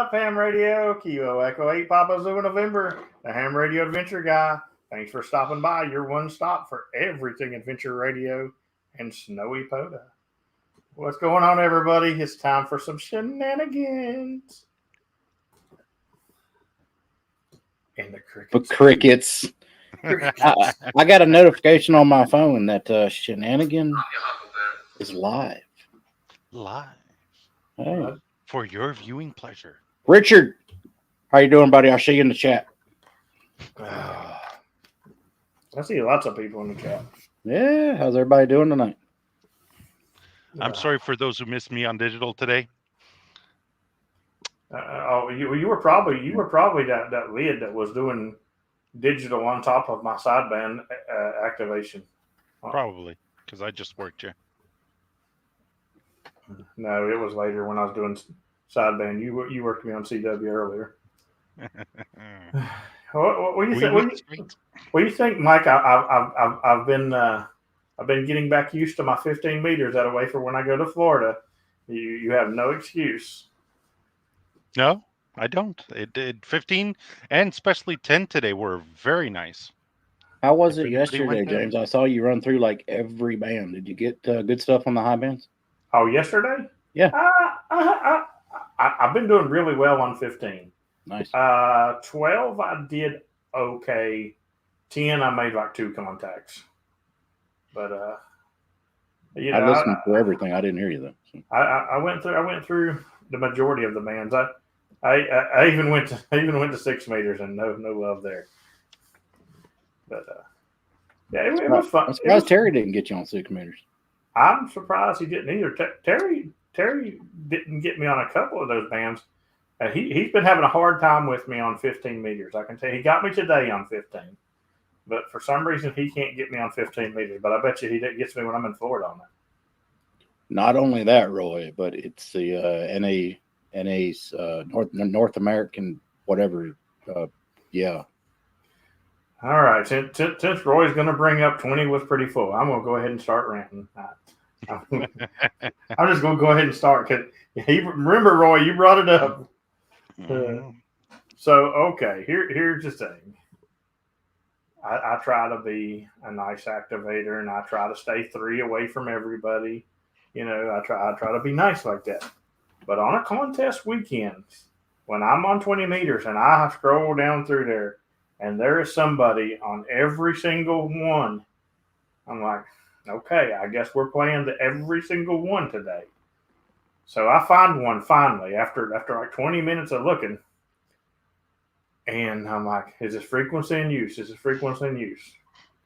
up, Ham Radio? Kilo Echo 8 Papa Zulu November, the Ham Radio Adventure Guy. Thanks for stopping by. Your one stop for everything Adventure Radio and Snowy Poda. What's going on, everybody? It's time for some shenanigans. And the crickets. I got a notification on my phone that Shenanigan is live. Hey. For your viewing pleasure. Richard, how you doing, buddy? I'll see you in the chat. I see lots of people in the chat. Yeah, how's everybody doing tonight? I'm sorry for those who missed me on digital today. You were probably that lid that was doing digital on top of my sideband activation. Probably, because I just worked you. No, it was later when I was doing sideband. You worked me on CW earlier. What do you think? What do you think, Mike? I've been getting back used to my 15 meters that away for when I go to Florida. You have no excuse. No, I don't. It did 15 and especially 10 today were very nice. How was it yesterday, James? I saw you run through like every band. Did you get good stuff on the high bands? Oh, yesterday? Yeah. I've been doing really well on 15. Nice. 12, I did okay. 10, I made like 2 contacts. But I listened to everything. I didn't hear you though. So. I went through the majority of the bands. I even went to 6 meters and no love there. But yeah, it was fun. I'm surprised Terry didn't get you on 6 meters. I'm surprised he didn't either. Terry didn't get me on a couple of those bands. He's been having a hard time with me on 15 meters. I can tell you. He got me today on 15. But for some reason, he can't get me on 15 meters. But I bet you he gets me when I'm in Florida on that. Not only that, Roy, but it's the NA's North American whatever. Yeah. All right. Since Roy's going to bring up 20 was pretty full, I'm going to go ahead and start ranting. I'm just going to go ahead and start. Cause remember, Roy, you brought it up. So, okay, here's the thing. I try to be a nice activator, and I try to stay 3 away from everybody. You know, I try to be nice like that. But on a contest weekend, when I'm on 20 meters and I scroll down through there, and there is somebody on every single one, I'm like, okay, I guess we're playing every single one today. So I find one finally after like 20 minutes of looking. And I'm like, is this frequency in use? Is this frequency in use?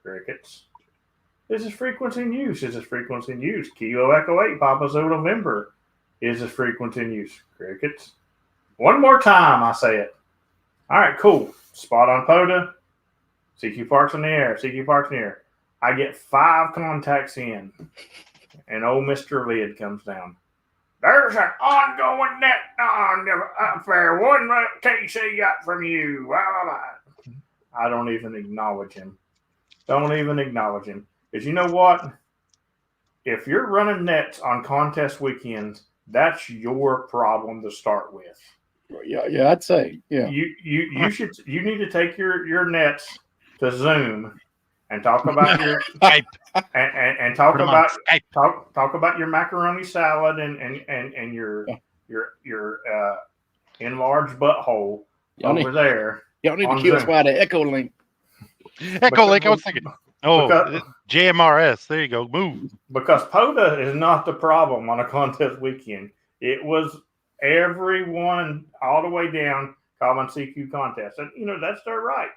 Crickets. Is this frequency in use? Is this frequency in use? Kilo Echo 8 Papa Zulu November. Is this frequency in use? Crickets. One more time, I say it. All right, cool. Spot on Poda. CQ Park's in the air. CQ Park's in the air. I get 5 contacts in, and old Mr. Lid comes down. There's an ongoing net affair. One KC got from you. I don't even acknowledge him. Because you know what? If you're running nets on contest weekends, that's your problem to start with. Yeah, I'd say. Yeah. You need to take your nets to Zoom and talk about your Skype and talk about your macaroni salad and your enlarged butthole over there. Y'all need to keep us by the Echo Link. Echo Link, I was thinking. JMRS. There you go. Move. Because Poda is not the problem on a contest weekend. It was everyone all the way down common CQ contest. And that's their right.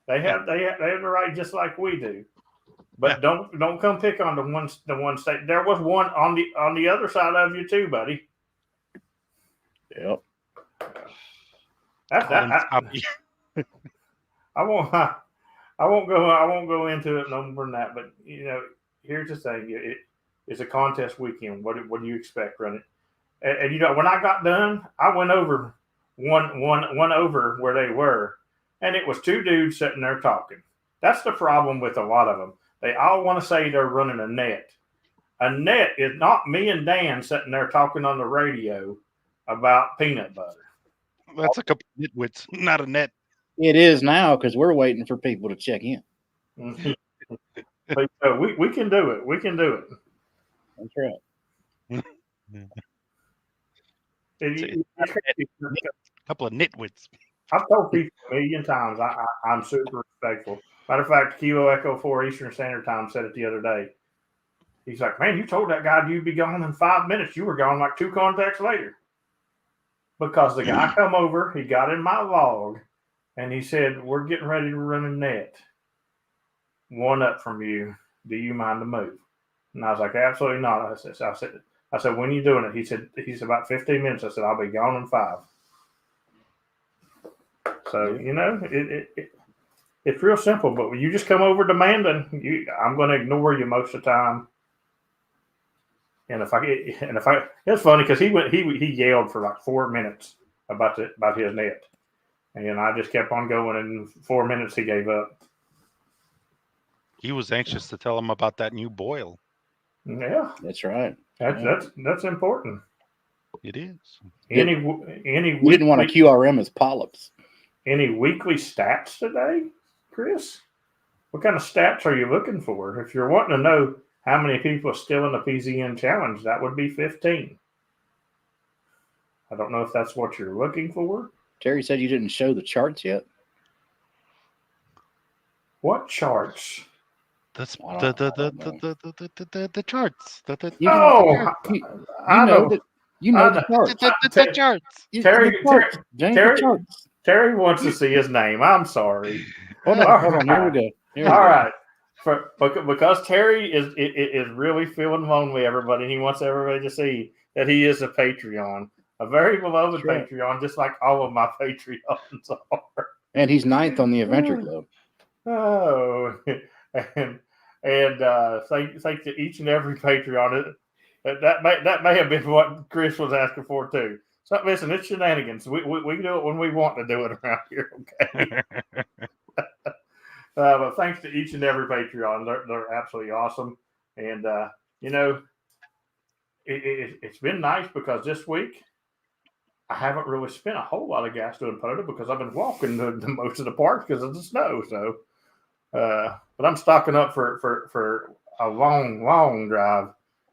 They have the right just like we do. But don't come pick on the one state. There was one on the other side of you too, buddy. Yep. I won't go into it no more than that. But here's the thing: it's a contest weekend. What do you expect running? And when I got done, I went over one over where they were, and it was 2 dudes sitting there talking. That's the problem with a lot of them. They all want to say they're running a net. A net is not me and Dan sitting there talking on the radio about peanut butter. That's a couple of nitwits, not a net. It is now because we're waiting for people to check in. But we can do it. We can do it. That's right. A couple of nitwits. I've told people a million times I'm super respectful. Matter of fact, Kilo Echo 4 Eastern Standard Time said it the other day. He's like, man, you told that guy you'd be gone in 5 minutes. You were gone like 2 contacts later. Because the guy come over, he got in my log, and he said, we're getting ready to run a net. 1 up from you. Do you mind to move? And I was like, absolutely not. I said, when are you doing it? He said, about 15 minutes. I said, I'll be gone in 5. So, it's real simple, but when you just come over demanding, I'm going to ignore you most of the time. And if I, it's funny because he yelled for like 4 minutes about his net, and I just kept on going. And 4 minutes he gave up. He was anxious to tell him about that new boil. Yeah, that's right. That's important. It is. We didn't want to QRM as polyps. Any weekly stats today, Chris? What kind of stats are you looking for? If you're wanting to know how many people are still in the PZN challenge, that would be 15. I don't know if that's what you're looking for. Terry said you didn't show the charts yet. What charts? That's the charts. You know the charts. The charts. Terry wants to see his name. I'm sorry. Hold on. Here we go. All right. Because Terry is really feeling lonely, everybody. He wants everybody to see that he is a Patreon, a very beloved Patreon, just like all of my Patreons are. And he's 9th on the Adventure Club. Oh, and thank to each and every Patreon. That may have been what Chris was asking for too. So listen, it's shenanigans. We do it when we want to do it around here. Okay. But thanks to each and every Patreon. They're absolutely awesome. And, it's been nice because this week I haven't really spent a whole lot of gas doing POTA because I've been walking the most of the parks because of the snow. So, but I'm stocking up for a long drive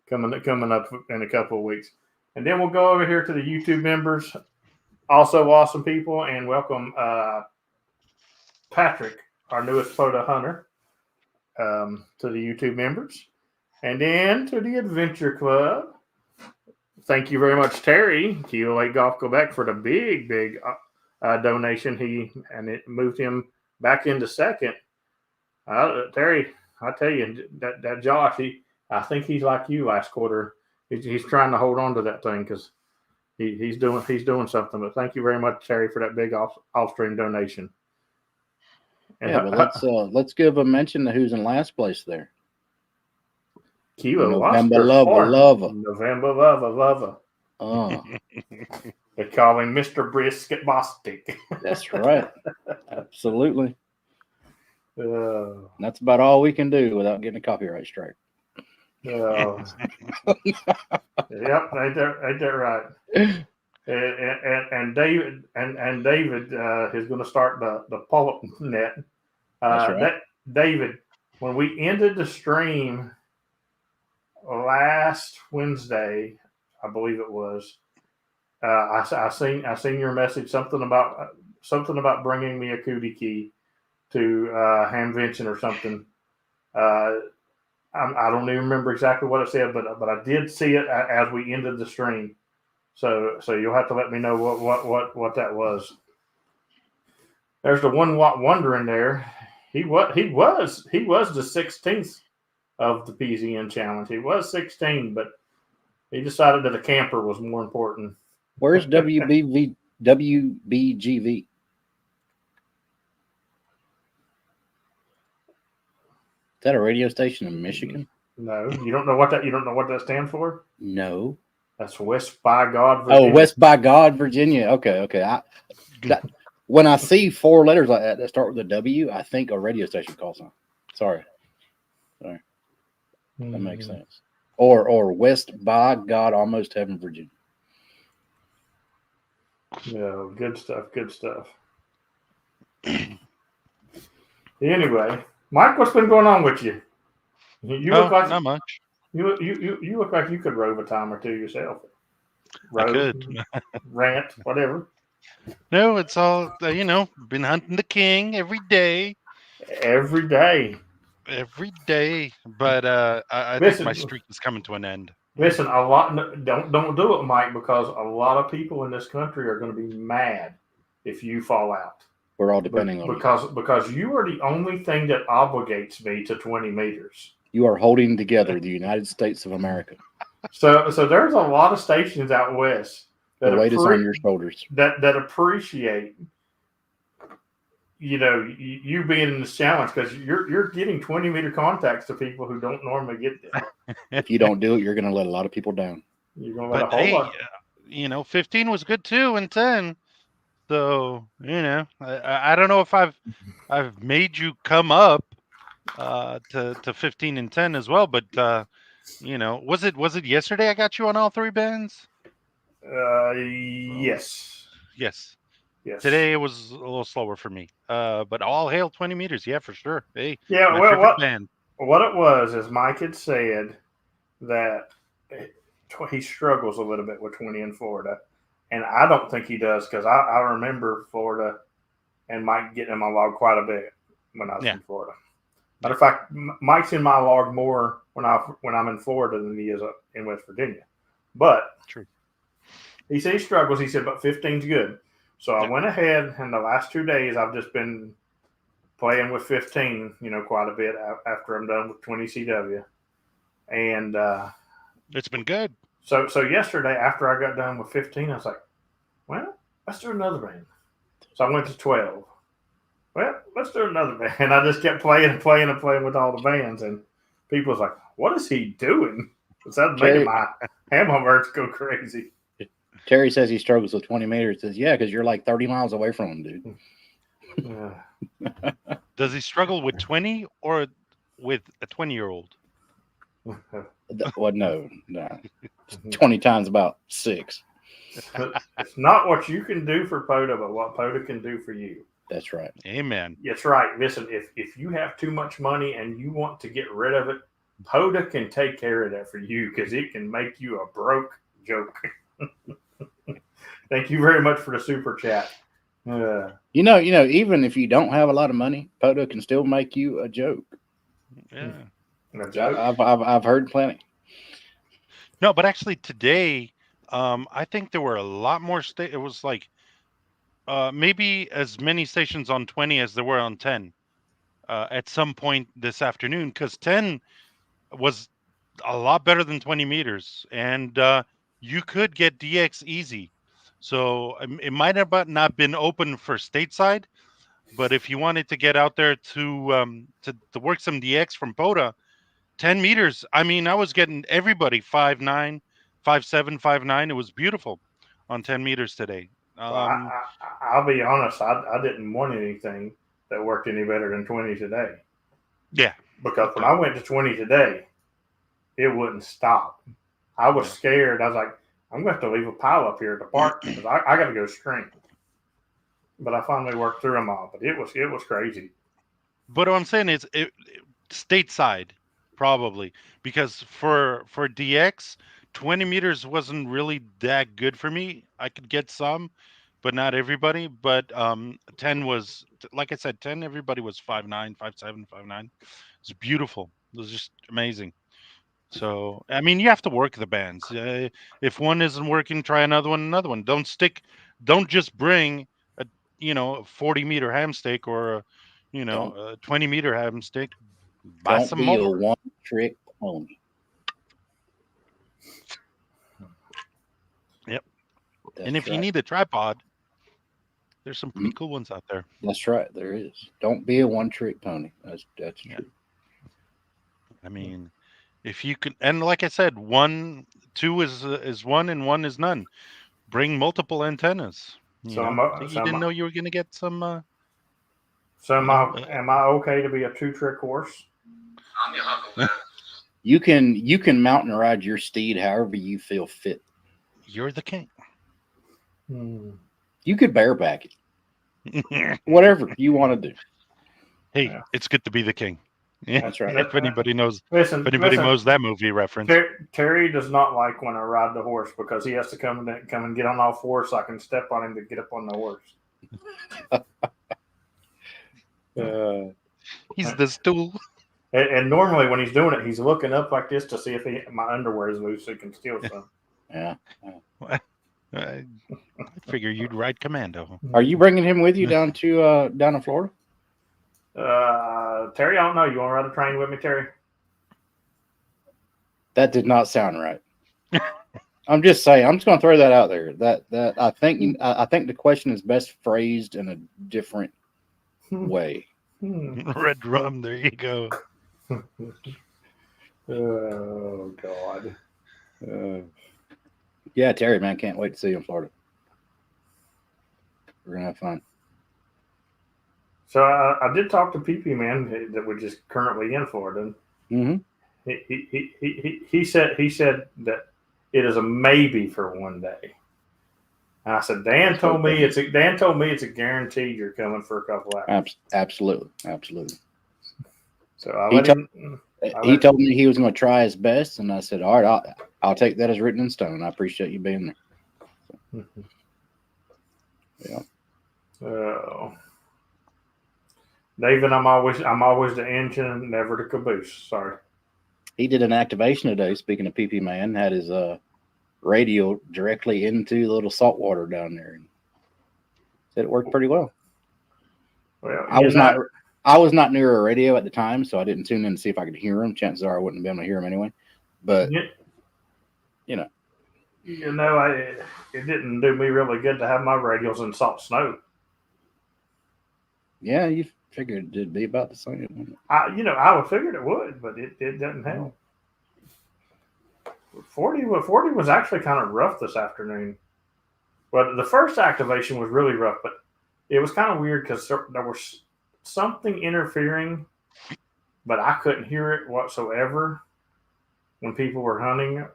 coming up in a couple of weeks. And then we'll go over here to the YouTube members, also awesome people, and welcome Patrick, our newest POTA hunter, to the YouTube members. And then to the Adventure Club. Thank you very much, Terry, Kilo Lake Golf Quebec, for the big donation. It moved him back into 2nd. Terry, I tell you, that Josh, I think he's like you last quarter. He's trying to hold on to that thing because he's doing something. But thank you very much, Terry, for that big off-stream donation. And but let's give a mention to who's in last place there. November Lava. Oh. They call him Mr. Brisket Bostic. That's right. Absolutely. That's about all we can do without getting a copyright strike. Yep, ain't that right? And David is going to start the pull-up net. Right. David, when we ended the stream last Wednesday, I believe it was, I seen your message, something about bringing me a cootie key to Hamvention or something. I don't even remember exactly what it said, but I did see it as we ended the stream. So you'll have to let me know what that was. There's the one wondering there. He was the 16th of the PZN challenge. He was 16, but he decided that a camper was more important. Where's WBGV? Is that a radio station in Michigan? No, you don't know what that stands for? No. That's West by God, Virginia. Oh, West by God, Virginia. Okay. When I see 4 letters like that start with a W, I think a radio station call sign. Sorry. That makes sense. Or West by God, Almost Heaven, Virginia. Yeah, good stuff. Good stuff. Anyway, Mike, what's been going on with you? You look Oh, like not much. you look like you could rove a time or two yourself. I Rove, could. rant, whatever. No, it's all been hunting the king every day. Every day. Every day. But I think my Listen, streak is coming to an end. listen. A lot. Don't do it, Mike, because a lot of people in this country are going to be mad if you fall out. We're all depending on you. Because you are the only thing that obligates me to 20 meters. You are holding together the United States of America. So there's a lot of stations out west that The weight is on your shoulders. that appreciate you being in this challenge, because you're getting 20-meter contacts to people who don't normally get there. If you don't do it, you're going to let a lot of people down. You're going to let But a whole hey, lot. 15 was good too, and 10. So I don't know if I've made you come up to 15 and 10 as well, but was it yesterday I got you on all 3 bands? Yes. Yes. Yes. Today it was a little slower for me. But all hail 20 meters, yeah, for sure. Hey, Yeah. my Well, perfect band. what it was is Mike had said that he struggles a little bit with 20 in Florida, and I don't think he does, because I remember Florida and Mike getting in my log quite a bit when I was in Florida. Matter of fact, Mike's in my log more when I'm in Florida than he is in West Virginia. But true. He said he struggles. He said, but 15's good. So I went ahead, and the last 2 days I've just been playing with 15, quite a bit after I'm done with 20 CW. And it's been good. So yesterday, after I got done with 15, I was like, well, let's do another band. So I went to 12. Well, let's do another band. And I just kept playing and playing and playing with all the bands. And people was like, what is he doing? That's making my hammerheads go crazy. Terry says he struggles with 20 meters. Says, yeah, because you're like 30 miles away from him, dude. Does he struggle with 20 or with a 20-year-old? Well, no. 20 times about 6. It's not what you can do for POTA, but what POTA can do for you. That's right. Amen. That's right. Listen, if you have too much money and you want to get rid of it, POTA can take care of that for you, because it can make you a broke joke. Thank you very much for the super chat. Even if you don't have a lot of money, POTA can still make you a joke. Yeah. A joke? I've heard plenty. No, but actually today, I think there were a lot more it was like maybe as many stations on 20 as there were on 10 at some point this afternoon, because 10 was a lot better than 20 meters, and you could get DX easy. So it might have not been open for stateside, but if you wanted to get out there to work some DX from POTA, 10 meters, I mean, I was getting everybody 5'9", 5'7", 5'9". It was beautiful on 10 meters today. Well, I'll be honest, I didn't want anything that worked any better than 20 today. Yeah. Because when I went to 20 today, it wouldn't stop. I was scared. I was like, I'm going to have to leave a pile up here at the park, because I got to go screen. But I finally worked through them all. But it was crazy. But what I'm saying is, stateside, probably, because for DX, 20 meters wasn't really that good for me. I could get some, but not everybody. But 10 was, like I said, 10, everybody was 5'9", 5'7", 5'9". It's beautiful. It was just amazing. So, I mean, you have to work the bands. If one isn't working, try another one. Don't just bring a 40-meter ham steak or a 20-meter ham steak. Buy Don't some be more. a one-trick pony. Yep. And if you need a tripod, there's some pretty cool ones out there. That's right. There is. Don't be a one-trick pony. That's true. I mean, if you can, and like I said, 2 is 1 and 1 is none. Bring multiple antennas. You didn't know you were going to get some. So am I okay to be a 2-trick horse? I'm your huckleberry. You can mountain ride your steed however you feel fit. You're the king. You could bareback it. Whatever you want to do. Hey, Yeah. it's good to be the king. That's right. If anybody knows, Listen, if anybody knows that movie reference. Terry does not like when I ride the horse because he has to come and get on all fours so I can step on him to get up on the horse. He's the stool. And normally when he's doing it, he's looking up like this to see if my underwear is loose so he can steal some. Yeah. I figure you'd ride commando. Are you bringing him with you down to Florida? Terry, I don't know. You want to ride a train with me, Terry? That did not sound right. I'm just saying. I'm just going to throw that out there. That I think the question is best phrased in a different way. Red rum. There you go. Oh God. Yeah, Terry, man, can't wait to see you in Florida. We're gonna have fun. So I did talk to PP Man that was just currently in Florida. Mm-hmm. He said that it is a maybe for one day. And I said, Dan told me it's a guarantee you're coming for a couple hours. Absolutely. So he told me he was going to try his best, and I said, all right, I'll take that as written in stone. I appreciate you being there. So, yeah. Oh. David, I'm always the engine, never the caboose. Sorry. He did an activation today. Speaking of PP Man, had his radio directly into the little salt water down there, and said it worked pretty well. Well, I was not near a radio at the time, so I didn't tune in to see if I could hear him. Chances are I wouldn't be able to hear him anyway. But it didn't do me really good to have my radios in salt snow. Yeah, you figured it'd be about the same. I would figured it would, but it doesn't help. 40 was actually kind of rough this afternoon. Well, the first activation was really rough, but it was kind of weird because there was something interfering, but I couldn't hear it whatsoever when people were hunting.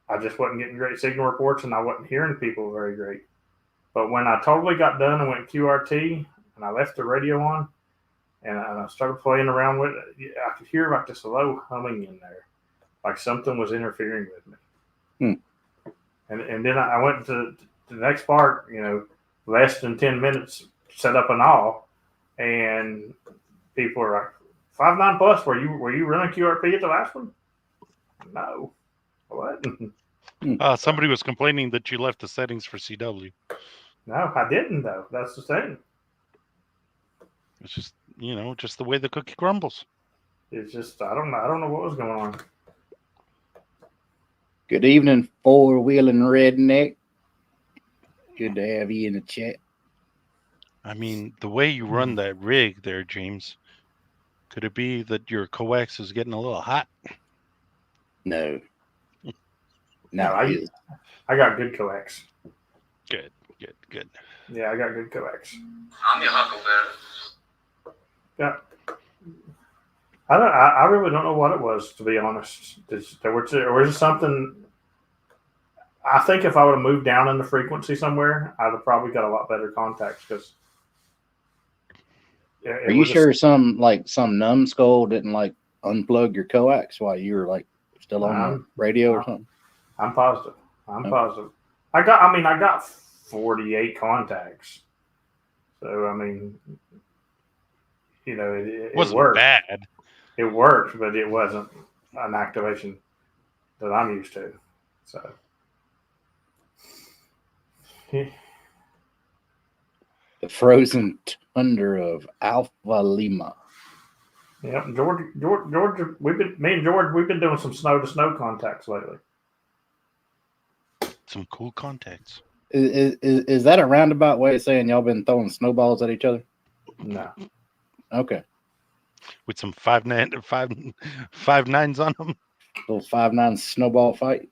I just wasn't getting great signal reports, and I wasn't hearing people very great. But when I totally got done and went QRT, and I left the radio on, and I started playing around with it, I could hear like this low humming in there, like something was interfering with me. And then I went to the next part, less than 10 minutes, set up and all, and people were like, 5.9 plus, were you running QRP at the last one? No. What? Somebody was complaining that you left the settings for CW. No, I didn't though. That's the thing. It's just, just the way the cookie crumbles. It's just I don't know what was going on. Good evening, four-wheeling redneck. Good to have you in the chat. I mean, the way you run that rig there, James, could it be that your coax is getting a little hot? No. I got good coax. Good. Yeah, I got good coax. I'm your huckleberry. Yeah. I really don't know what it was, to be honest. There was something. I think if I would have moved down in the frequency somewhere, I'd have probably got a lot better contacts. Because are you sure some numbskull didn't unplug your coax while you were still on the radio or something? I'm positive. Positive. I got 48 contacts. So I mean, it wasn't worked. Bad. It worked, but it wasn't an activation that I'm used to. So, the frozen tundra of Alpha Lima. Yep, George. Me and George, we've been doing some snow to snow contacts lately. Some cool contacts. Is that a roundabout way of saying y'all been throwing snowballs at each other? No. Okay. With some 5.9s on them. Little 5.9 snowball fight.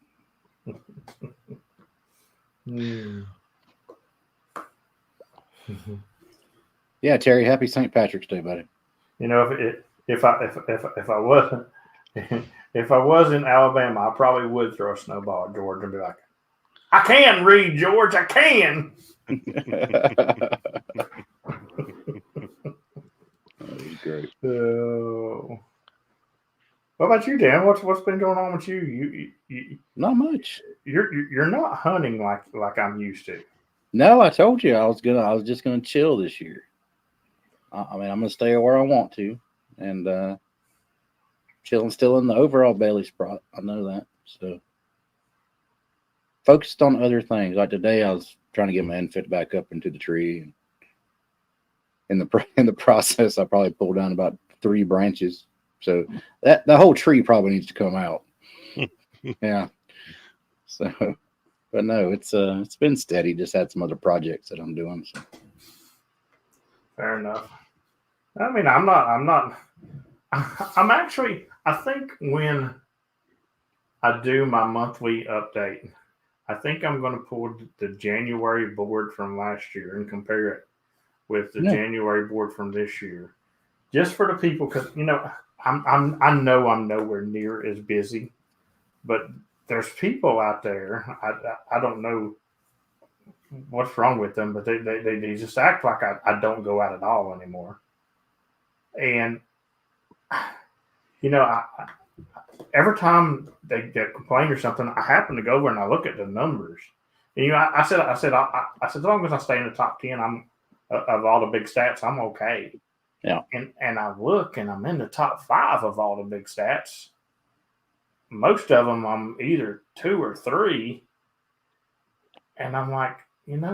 Yeah, Terry. Happy St. Patrick's Day, buddy. If I wasn't if I was in Alabama, I probably would throw a snowball at George and be like, I can read, George. I can. That's great. What about you, Dan? What's been going on with you? You Not much. You're not hunting like I'm used to. No, I told you I was just gonna chill this year. I mean, I'm gonna stay where I want to, and chilling still in the overall belly spot. I know that. So focused on other things. Like today, I was trying to get my infant back up into the tree. And in the process, I probably pulled down about 3 branches. So that the whole tree probably needs to come out. Yeah. So, but no, it's been steady. Just had some other projects that I'm doing. So. Fair enough. I mean, I'm actually, I think when I do my monthly update, I think I'm going to pull the January board from last year and compare it with the January board from this year, just for the people, because I know I'm nowhere near as busy, but there's people out there. I don't know what's wrong with them, but they just act like I don't go out at all anymore. And every time they get complained or something, I happen to go over and I look at the numbers. And I said, as long as I stay in the top 10, I'm of all the big stats, I'm okay. Yeah. And I look and I'm in the top 5 of all the big stats. Most of them I'm either 2 or 3. And I'm like,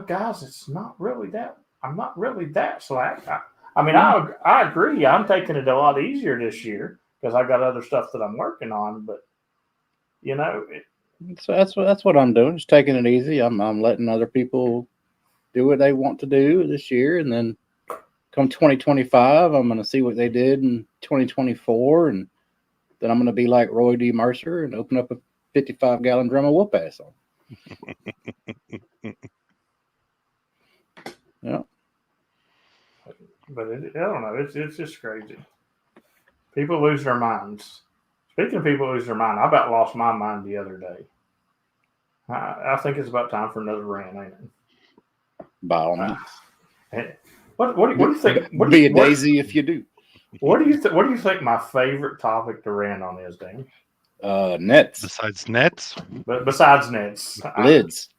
guys, it's not really that. I'm not really that slack. I agree. I'm taking it a lot easier this year because I've got other stuff that I'm working on. But so that's what I'm doing. Just taking it easy. I'm letting other people do what they want to do this year, and then come 2025, I'm going to see what they did in 2024, and then I'm going to be like Roy D. Mercer and open up a 55-gallon drum of whoop ass on. Yeah. But I don't know. It's just crazy. People lose their minds. Speaking of people lose their mind, I about lost my mind the other day. I think it's about time for another rant, ain't it? By all means. What do you think? Be a daisy if you do. What do you think my favorite topic to rant on is, Dan? Nets. Besides nets? But besides nets. Lids.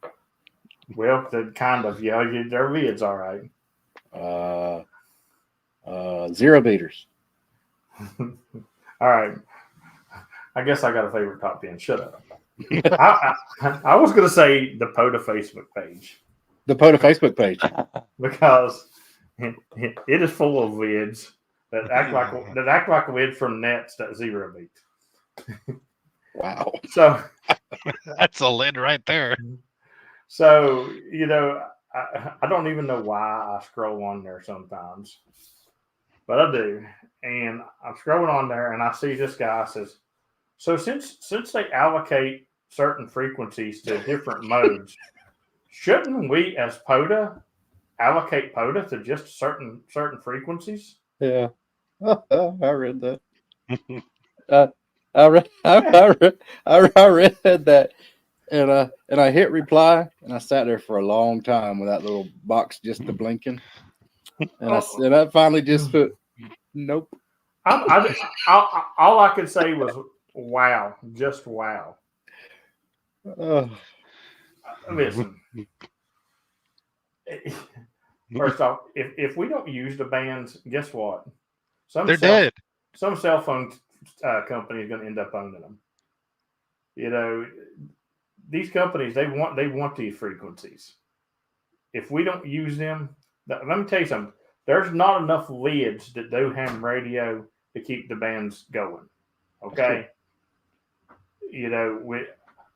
Well, the kind of, their lids, all right. Zero beaters. All right. I guess I got a favorite top 10. Shut up. I was going to say the POTA Facebook page. The POTA Facebook page. Because it is full of lids that act like lids from nets that zero beat. Wow. So that's a lid right there. So, I don't even know why I scroll on there sometimes, but I do. And I'm scrolling on there and I see this guy says, so since they allocate certain frequencies to different modes, shouldn't we as POTA allocate POTA to just certain frequencies? Yeah. I read that. I read that. And I hit reply, and I sat there for a long time with that little box just blinking, and I finally just put nope. All I could say was wow, just wow. Listen, first off, if we don't use the bands, guess what? They're dead. Some cell phone company is going to end up owning them. These companies, they want these frequencies. If we don't use them, let me tell you something. There's not enough lids that do ham radio to keep the bands going. Okay.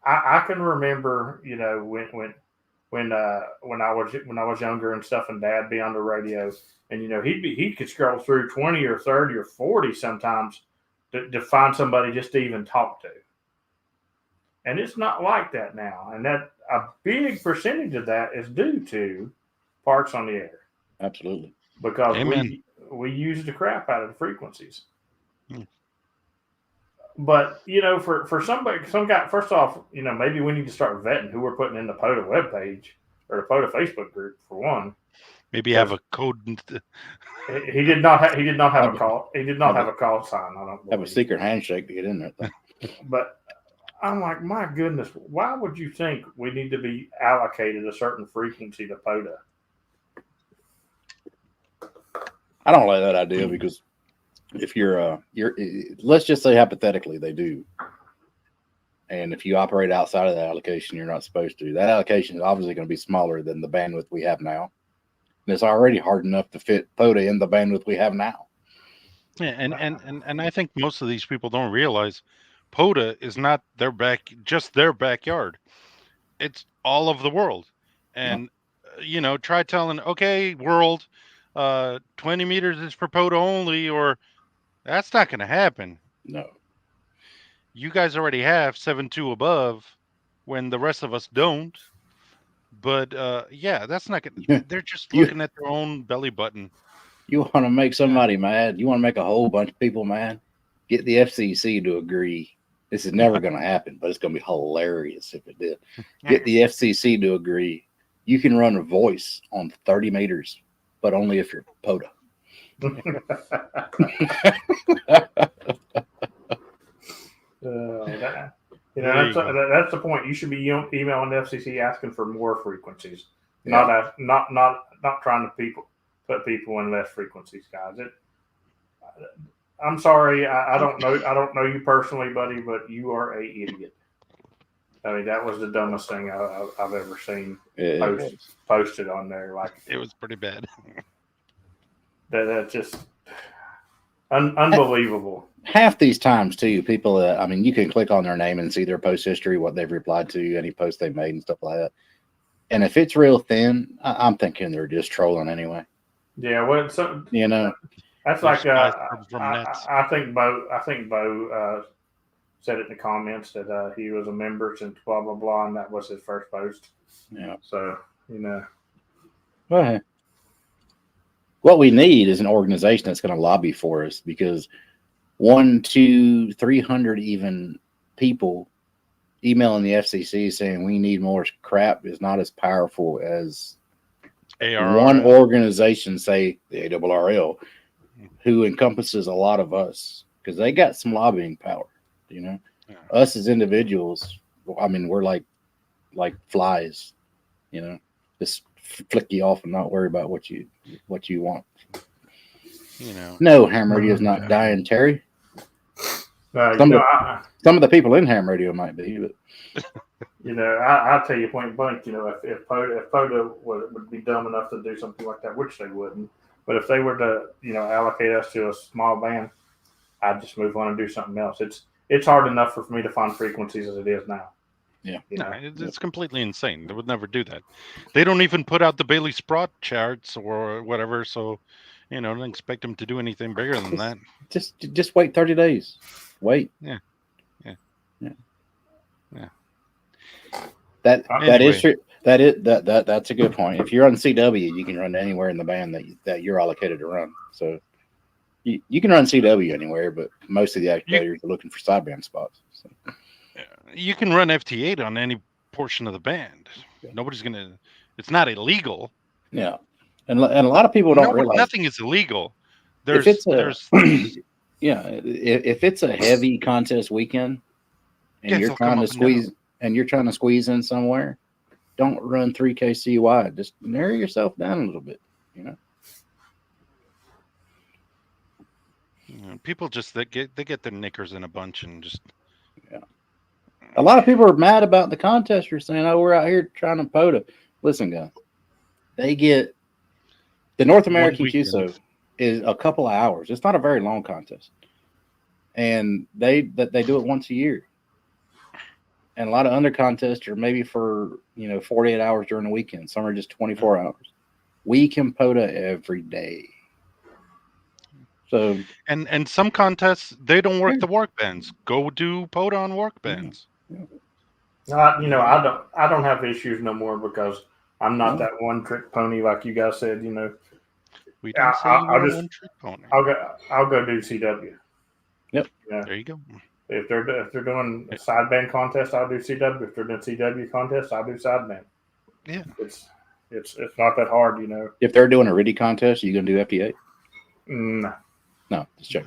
I can remember, when I was younger and stuff, and Dad be on the radio, and he could scroll through 20 or 30 or 40 sometimes to find somebody just to even talk to. And it's not like that now. And that a big percentage of that is due to parts on the air. Absolutely. Because we use the crap out of the frequencies. But for somebody, some guy, first off, maybe we need to start vetting who we're putting in the POTA webpage or the POTA Facebook group for one. Maybe have a code. He did not. He did not have a call. He did not have a call sign. I don't have a believe. secret handshake to get in there. But I'm like, my goodness, why would you think we need to be allocated a certain frequency to POTA? I don't like that idea because if you're let's just say hypothetically they do, and if you operate outside of that allocation, you're not supposed to. That allocation is obviously going to be smaller than the bandwidth we have now, and it's already hard enough to fit POTA in the bandwidth we have now. Yeah, and I think most of these people don't realize POTA is not just their backyard. It's all of the world. And try telling, okay, world, 20 meters is for POTA only, or that's not going to happen. No. You guys already have 7.2 above when the rest of us don't. But that's not going to, they're just looking at their own belly button. You want to make somebody mad? You want to make a whole bunch of people mad? Get the FCC to agree. This is never going to happen, but it's going to be hilarious if it did. Get the FCC to agree. You can run a voice on 30 meters, but only if you're POTA. That's the point. You should be emailing the FCC asking for more frequencies, not trying to put people in less frequencies, guys. I'm sorry, I don't know you personally, buddy, but you are a idiot. I mean, that was the dumbest thing I've ever seen posted on there. Like, it was pretty bad. That's just unbelievable. Half these times, too, people, you can click on their name and see their post history, what they've replied to, any post they made and stuff like that. And if it's real thin, I'm thinking they're just trolling anyway. Yeah, well, that's like I think Bo said it in the comments that he was a member since blah blah blah, and that was his first post. Yeah. So Well, what we need is an organization that's going to lobby for us, because 100, 200, 300 even people emailing the FCC saying we need more crap is not as powerful as one organization, say the ARRL, who encompasses a lot of us, because they got some lobbying power. Us as individuals, we're like flies, just flick you off and not worry about what you want. No, ham radio is not dying, Terry. Some of the people in ham radio might be, but I'll tell you point blank. If POTA would be dumb enough to do something like that, which they wouldn't, but if they were to allocate us to a small band, I'd just move on and do something else. It's hard enough for me to find frequencies as it is now. Yeah, it's completely insane. They would never do that. They don't even put out the Bailey Sprott charts or whatever, so don't expect them to do anything bigger than that. Just wait 30 days. Wait. Yeah. That is true. That's a good point. If you're on CW, you can run anywhere in the band that you're allocated to run. So you can run CW anywhere, but most of the activators are looking for sideband spots. So. You can run FT8 on any portion of the band. Nobody's gonna. It's not illegal. Yeah, and a lot of people don't realize nothing is illegal. If it's a heavy contest weekend and you're trying to squeeze in somewhere, don't run 3K CY. Just narrow yourself down a little bit. People just they get their knickers in a bunch and just. Yeah. A lot of people are mad about the contesters saying, "Oh, we're out here trying to POTA." Listen, guys, they get the North American QSO is a couple of hours. It's not a very long contest, and they do it once a year. And a lot of under contests are maybe for 48 hours during the weekend. Some are just 24 hours. We can POTA every day. So and some contests they don't work the work bands. Go do POTA on work bands. I don't have issues no more because I'm not that one trick pony like you guys said. We don't say one trick pony. I'll go do CW. Yep. There you go. If they're doing a sideband contest, I'll do CW. If they're doing CW contest, I'll do sideband. Yeah. It's not that hard, you know. If they're doing a RIDI contest, are you gonna do FT8? No. No, just check.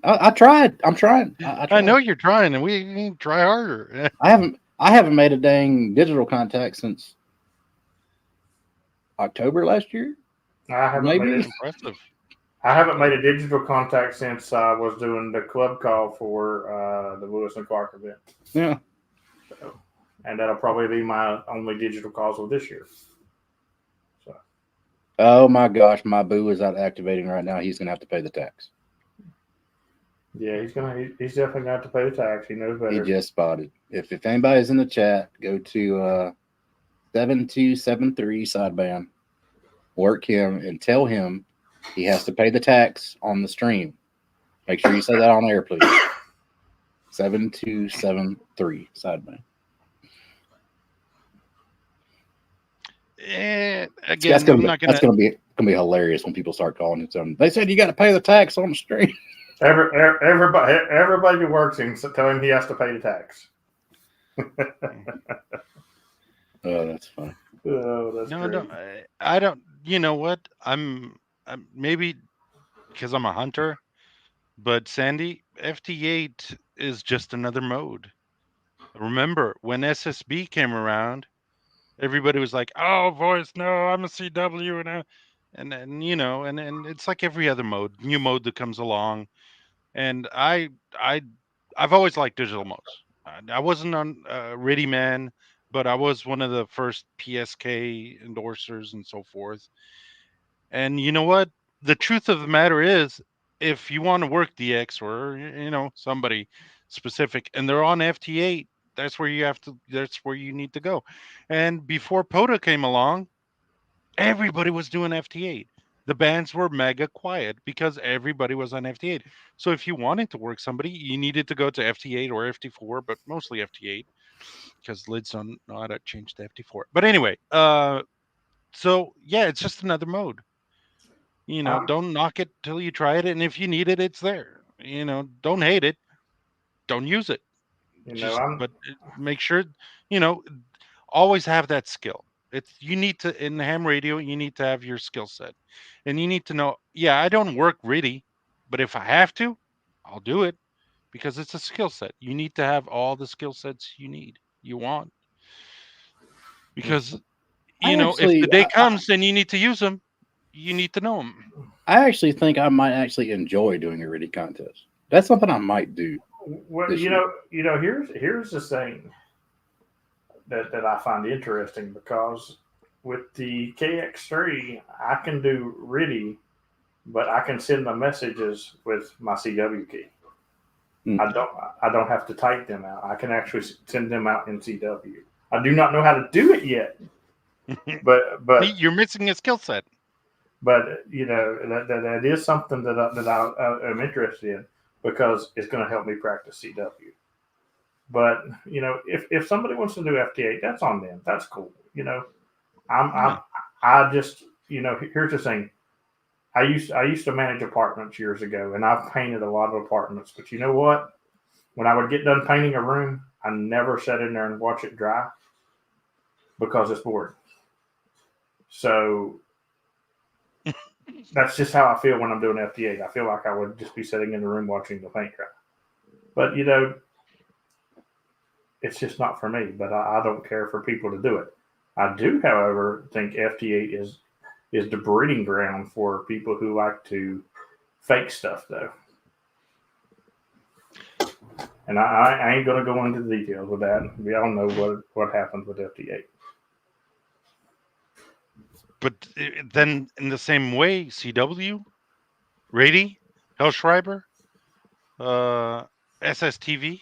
I tried. I'm trying. I tried. I know you're trying, and we need to try harder. I haven't made a dang digital contact since October last year. I haven't Maybe. made Impressive. I haven't made a digital contact since I was doing the club call for the Lewis and Clark event. Yeah. So, and that'll probably be my only digital calls of this year. So. Oh my gosh, my boo is out activating right now. He's gonna have to pay the tax. Yeah, he's definitely got to pay the tax. He knows better. He just spotted. If anybody's in the chat, go to 7273 sideband, work him and tell him he has to pay the tax on the stream. Make sure you say that on air, please. 7273 sideband. And again, That's gonna be hilarious when people start calling it something. They said you got to pay the tax on the stream. Everybody who works him, so tell him he has to pay the tax. Oh, that's funny. Oh, that's No, great. I don't. You know what? I'm maybe because I'm a hunter, but Sandy, FT8 is just another mode. Remember when SSB came around, everybody was like, "Oh, voice, no, I'm a CW," and then and it's like every other new mode that comes along. And I've always liked digital modes. I wasn't on RIDI Man, but I was one of the first PSK endorsers and so forth. And you know what? The truth of the matter is, if you want to work DX or somebody specific, and they're on FT8, that's where you need to go. And before POTA came along, everybody was doing FT8. The bands were mega quiet because everybody was on FT8. So if you wanted to work somebody, you needed to go to FT8 or FT4, but mostly FT8 because lids don't know how to change to FT4. But anyway, so yeah, it's just another mode. Don't knock it till you try it, and if you need it, it's there. Don't hate it, don't use it. But make sure always have that skill. You need to, in the ham radio, you need to have your skill set, and you need to know, yeah, I don't work RIDI, but if I have to, I'll do it because it's a skill set. You need to have all the skill sets you want, because if the day comes and you need to use them, you need to know them. I actually think I might actually enjoy doing a RIDI contest. That's something I might do. Well, here's the thing that I find interesting, because with the KX3, I can do RIDI, but I can send the messages with my CW key. I don't have to type them out. I can actually send them out in CW. I do not know how to do it yet, but you're missing a skill set. But that is something that I am interested in, because it's going to help me practice CW. But if somebody wants to do FT8, that's on them. That's cool. I just here's the thing. I used to manage apartments years ago, and I've painted a lot of apartments. But you know what? When I would get done painting a room, I never sat in there and watch it dry, because it's boring. So that's just how I feel when I'm doing FT8. I feel like I would just be sitting in the room watching the paint dry. But it's just not for me. But I don't care for people to do it. I do, however, think FT8 is the breeding ground for people who like to fake stuff, though. And I ain't going to go into the details with that. We all know what happens with FT8. But then, in the same way, CW, RIDI, Hellschreiber, SSTV.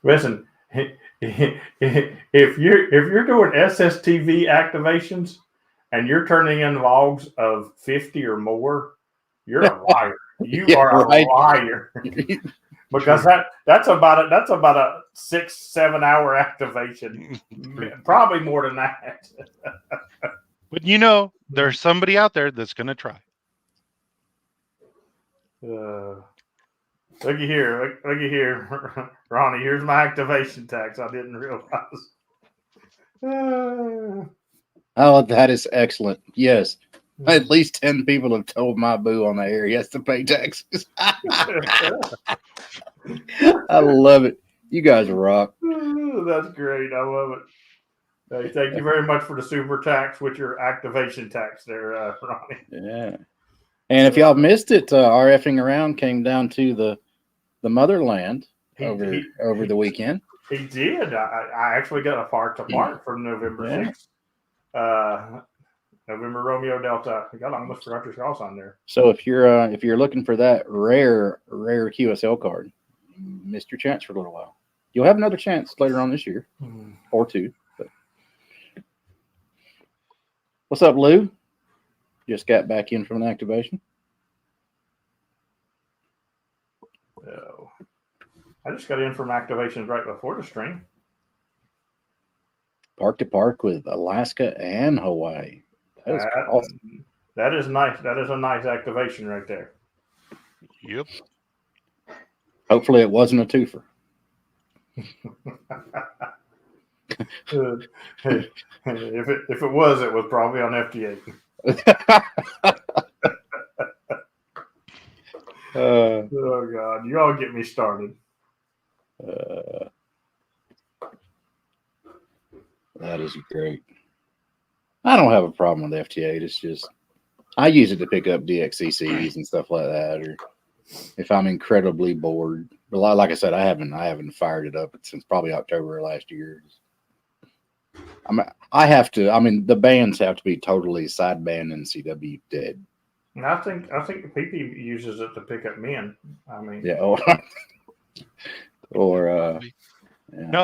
Listen, if you're doing SSTV activations and you're turning in logs of 50 or more, you're a liar. You are a liar. Because that's about a 6-7 hour activation, probably more than that. But there's somebody out there that's going to try. Looky here, looky here, Ronnie. Here's my activation tax. I didn't realize. Oh, that is excellent. Yes. At least 10 people have told my boo on the air he has to pay taxes. I love it. You guys rock. That's great. I love it. Hey, thank you very much for the super tax with your activation tax there, Ronnie. Yeah. And if y'all missed it, RFing around came down to the motherland over the weekend. He did. I actually got a park to park for November 6th. November Romeo Delta. I almost forgot your cross on there. So if you're looking for that rare QSL card, you missed your chance for a little while. You'll have another chance later on this year, or two. But. What's up, Lou? Just got back in from an activation. Oh. I just got in from activations right before the stream. Park to park with Alaska and Hawaii. That is awesome. That is nice. That is a nice activation right there. Yep. Hopefully it wasn't a twofer. If it was probably on FTA. Oh God, you all get me started. That is great. I don't have a problem with FT8. It's just I use it to pick up DXCCs and stuff like that, or if I'm incredibly bored. But like I said, I haven't fired it up since probably October of last year. I have to. I mean, the bands have to be totally sideband and CW dead. And I think PP uses it to pick up men. I mean, yeah, No,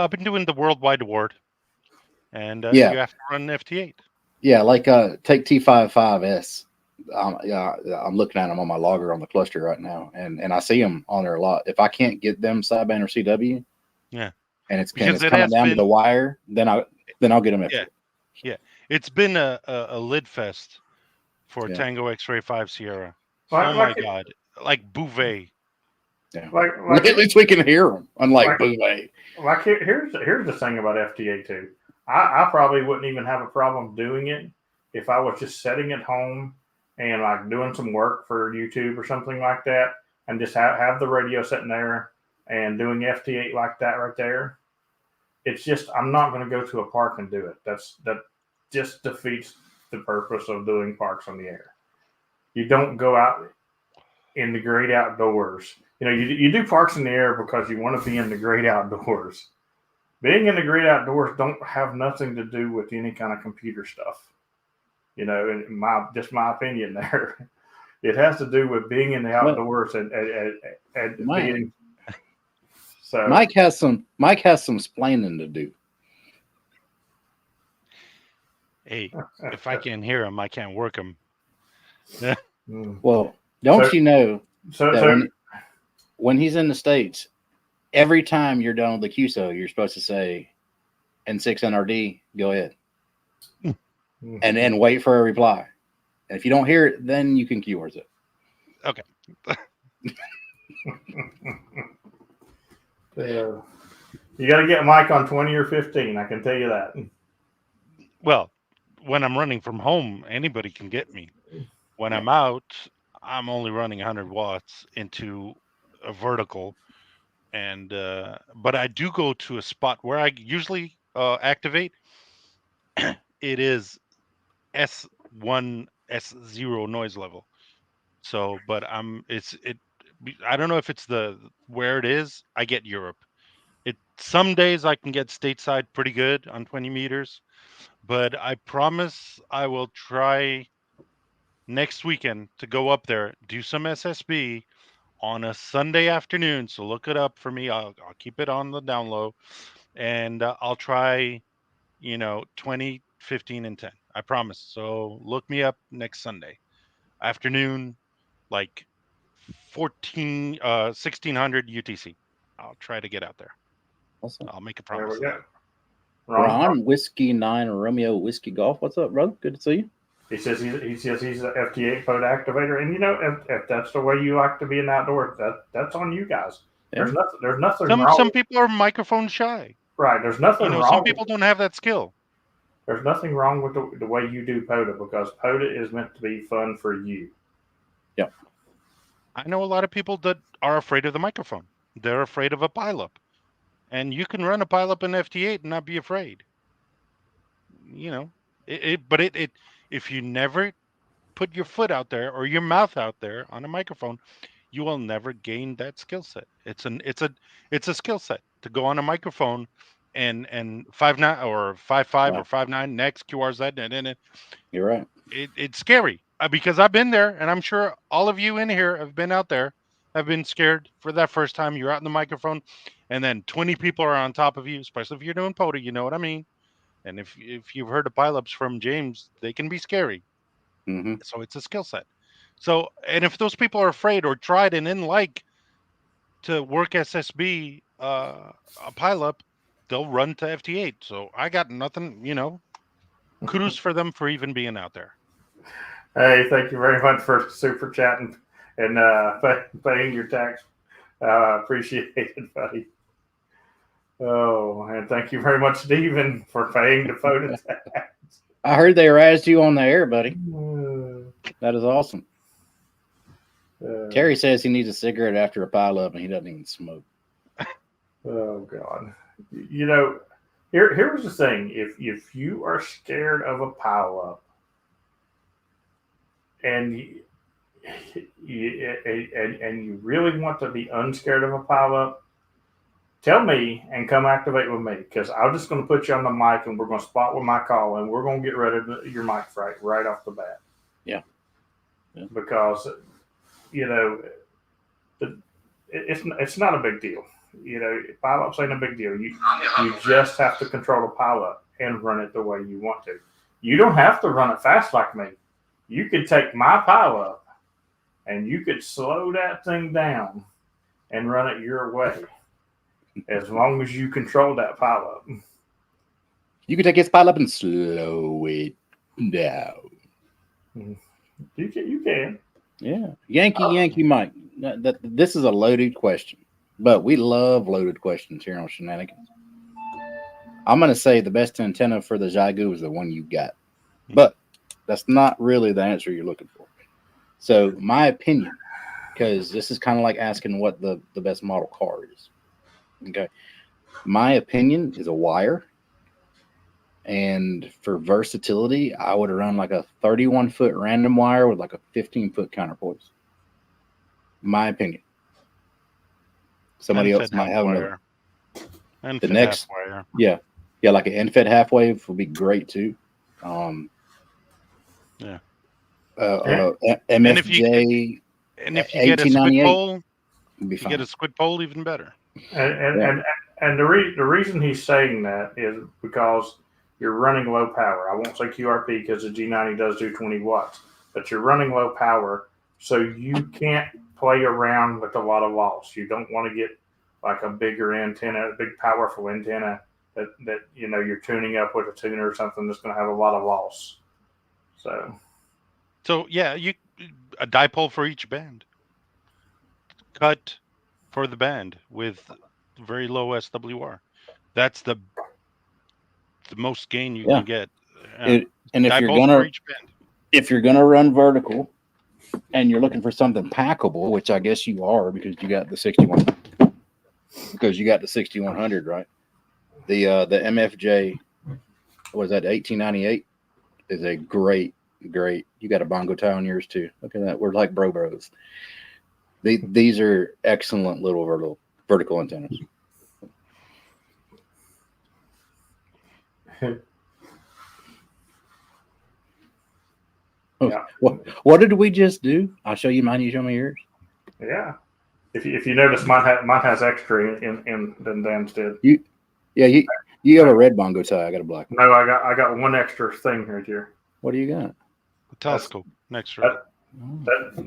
I've been doing the Worldwide Award, and you have to run FT8. Yeah, like take T55S. I'm looking at them on my logger on the cluster right now, and I see them on there a lot. If I can't get them sideband or CW, and it's coming down to the wire, then I'll get them. Yeah, it's been a lid fest for Tango X-Ray 5 Sierra. My God, like Bouvet. Yeah. At least we can hear them, unlike Bouvet. Here's the thing about FTA too. I probably wouldn't even have a problem doing it if I was just sitting at home and like doing some work for YouTube or something like that, and just have the radio sitting there and doing FT8 like that right there. It's just I'm not going to go to a park and do it. That just defeats the purpose of doing parks on the air. You don't go out in the great outdoors. You know, you do parks in the air because you want to be in the great outdoors. Being in the great outdoors don't have nothing to do with any kind of computer stuff. You know, in my opinion there. It has to do with being in the outdoors and being. So Mike has some splaining to do. Hey, if I can't hear him, I can't work him. Well, you know that when he's in the States, every time you're done with the QSO, you're supposed to say N6 NRD, go ahead. And then wait for a reply. And if you don't hear it, then you can keywords it. Okay. You got to get Mike on 20 or 15. I can tell you that. Well, when I'm running from home, anybody can get me. When I'm out, I'm only running 100 watts into a vertical. And but I do go to a spot where I usually activate. It is S1 S0 noise level. So, but I don't know if it's where it is. I get Europe. Some days I can get stateside pretty good on 20 meters, but I promise I will try next weekend to go up there, do some SSB on a Sunday afternoon. So look it up for me. I'll keep it on the down low, and I'll try, 20, 15, and 10. I promise. So look me up next Sunday afternoon, like 1600 UTC. I'll try to get out there. Awesome. I'll make a promise. There we go. Ron, Whiskey 9 Romeo Whiskey Golf. What's up, brother? Good to see you. He says he's an FT8 POTA activator, and if that's the way you like to be an outdoor, that's on you guys. Yeah. There's nothing wrong. Some people are microphone shy. Right. There's nothing wrong. Some people don't have that skill. There's nothing wrong with the way you do POTA, because POTA is meant to be fun for you. Yep. I know a lot of people that are afraid of the microphone. They're afraid of a pileup. And you can run a pileup in FT8 and not be afraid. But if you never put your foot out there or your mouth out there on a microphone, you will never gain that skill set. It's a skill set to go on a microphone and 5.9 or 5.5 or 5.9 next QRZ and You're right. It's scary because I've been there, and I'm sure all of you in here have been out there, have been scared for that first time. You're out in the microphone, and then 20 people are on top of you, especially if you're doing POTA. You know what I mean? And if you've heard of pileups from James, they can be scary. Mm-hmm. So it's a skill set. So, and if those people are afraid or tried and didn't like to work SSB a pileup, they'll run to FT8. So I got nothing, kudos for them for even being out there. Hey, thank you very much for super chatting and paying your tax. Appreciate it, buddy. Oh, and thank you very much, Stephen, for paying the POTA tax. I heard they razzed you on the air, buddy. That is awesome. Terry says he needs a cigarette after a pileup, and he doesn't even smoke. Oh God! Here's the thing: if you are scared of a pileup, and you really want to be unscared of a pileup, tell me and come activate with me, because I'm just going to put you on the mic and we're going to spot with my call and we're going to get rid of your mic fright right off the bat. Yeah. Because it's not a big deal. Pileups ain't a big deal. You just have to control the pileup and run it the way you want to. You don't have to run it fast like me. You could take my pileup and you could slow that thing down and run it your way, as long as you control that pileup. You can take his pileup and slow it down. You can. Yeah. Yankee Mike. This is a loaded question, but we love loaded questions here on Shenanigans. I'm going to say the best antenna for the Xiegu is the one you got, but that's not really the answer you're looking for. So my opinion, because this is kind of like asking what the best model car is. Okay. My opinion is a wire. And for versatility, I would run like a 31-foot random wire with like a 15-foot counterpoise. My opinion. Somebody else might have another. The next, yeah, like an end-fed half wave would be great too. Yeah. MFJ. And if you get a squid pole, even better. And the reason he's saying that is because you're running low power. I won't say QRP because the G90 does do 20 watts, but you're running low power, so you can't play around with a lot of loss. You don't want to get like a bigger antenna, a big powerful antenna that you're tuning up with a tuner or something that's going to have a lot of loss. So yeah, a dipole for each band. Cut for the band with very low SWR. That's the most gain you can get. And if you're gonna run vertical and you're looking for something packable, which I guess you are because you got the 6100, right? The MFJ, what is that, 1898 is a great. You got a bongo tie on yours too. Look at that. We're like bros. These are excellent little vertical antennas. Yeah. What did we just do? I'll show you mine. You show me yours. Yeah. If you notice, mine has extra in than Dan's did. You have a red bongo tie. I got a black one. No, I got one extra thing right here. What do you got? A telescope next to it.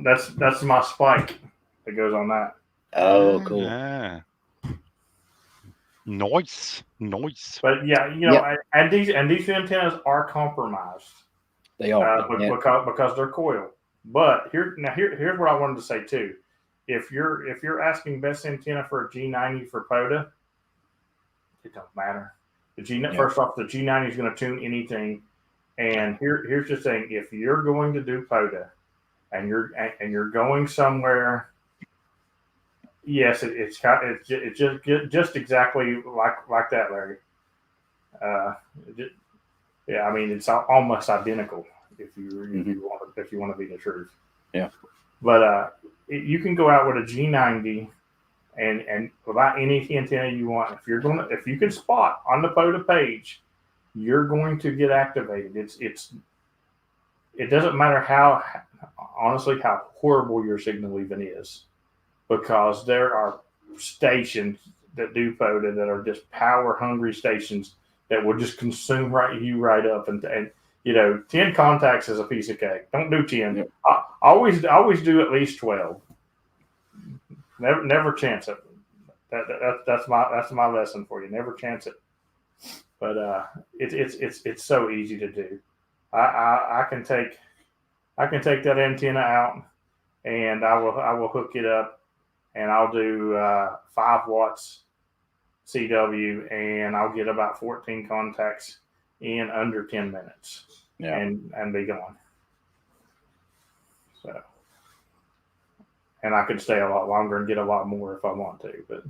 That's my spike that goes on that. Oh, cool. Yeah. Nice. But yeah, and these antennas are compromised. They are. because they're coil. But here's what I wanted to say too. If you're asking best antenna for a G90 for POTA, it don't matter. First off, the G90 is going to tune anything. And here's the thing: if you're going to do POTA, and you're going somewhere, yes, it's just exactly like that, Larry. Yeah, I mean it's almost identical if you want to be the truth. Yeah. But you can go out with a G90 and without any antenna you want. If you can spot on the POTA page, you're going to get activated. It doesn't matter how horrible your signal even is, because there are stations that do POTA that are just power hungry stations that will just consume you right up. And 10 contacts is a piece of cake. Don't do 10. Yeah. I always do at least 12. Never chance it. That's my lesson for you. Never chance it. But it's so easy to do. I can take that antenna out, and I will hook it up, and I'll do 5 watts CW, and I'll get about 14 contacts in under 10 minutes. Yeah. And be gone. So, and I could stay a lot longer and get a lot more if I want to, but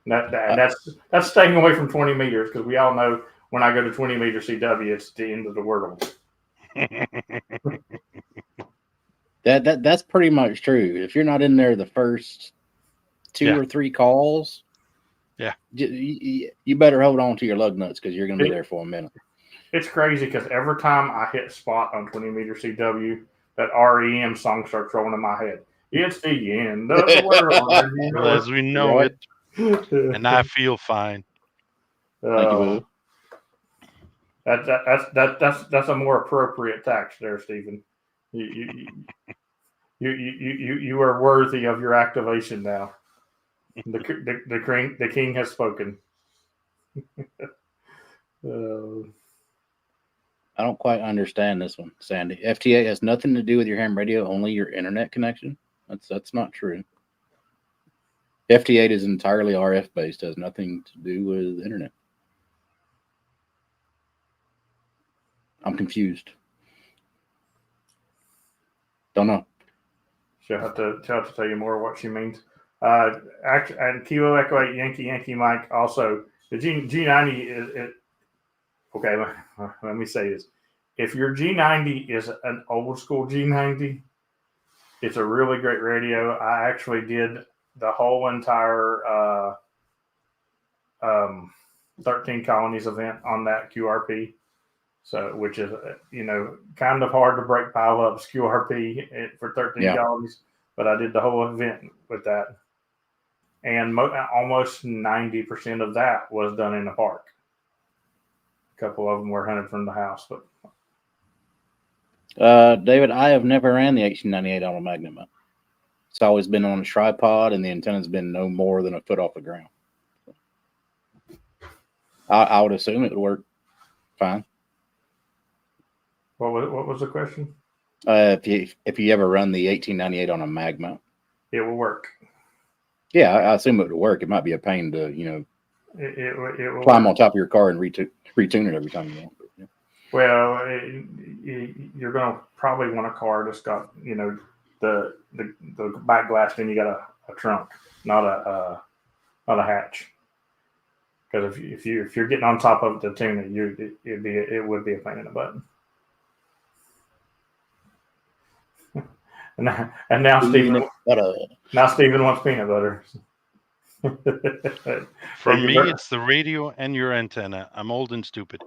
that's staying away from 20 meters, because we all know when I go to 20 meter CW, it's the end of the world. That's pretty much true. If you're not in there the first 2 or 3 calls, you better hold on to your lug nuts, because you're going to be there for a minute. It's crazy, because every time I hit spot on 20 meter CW, that REM song starts rolling in my head. It's the end of the world. As we know it, and I feel fine. Thank you, That's a more appropriate tax there, Stephen. You are worthy of your activation now. The king has spoken. I don't quite understand this one, Sandy. FTA has nothing to do with your ham radio, only your internet connection. That's not true. FT8 is entirely RF based, has nothing to do with internet. I'm confused. Don't know. She'll have to tell you more what she means. Actually, and Kilo Echo 8 Yankee Mike also, the G90 is okay. Let me say this: if your G90 is an old school G90, it's a really great radio. I actually did the whole entire 13 Colonies event on that QRP. So, which is, kind of hard to break pile ups QRP for 13 colonies, but I did the whole event with that. And almost 90% of that was done in the park. A couple of them were hunted from the house. But David, I have never ran the 1898 on a magnet mount. It's always been on a tripod, and the antenna's been no more than a foot off the ground. I would assume it would work fine. What was the question? If you ever run the 1898 on a mag mount, it will work. Yeah, I assume it would work. It might be a pain to it will climb on top of your car and retune it every time you want. Yeah. Well, you're going to probably want a car that's got the back glass, and you got a trunk, not a hatch. Because if you're getting on top of the tune it would be a pain in the butt. And now Stephen wants peanut butter. For me, it's the radio and your antenna. I'm old and stupid.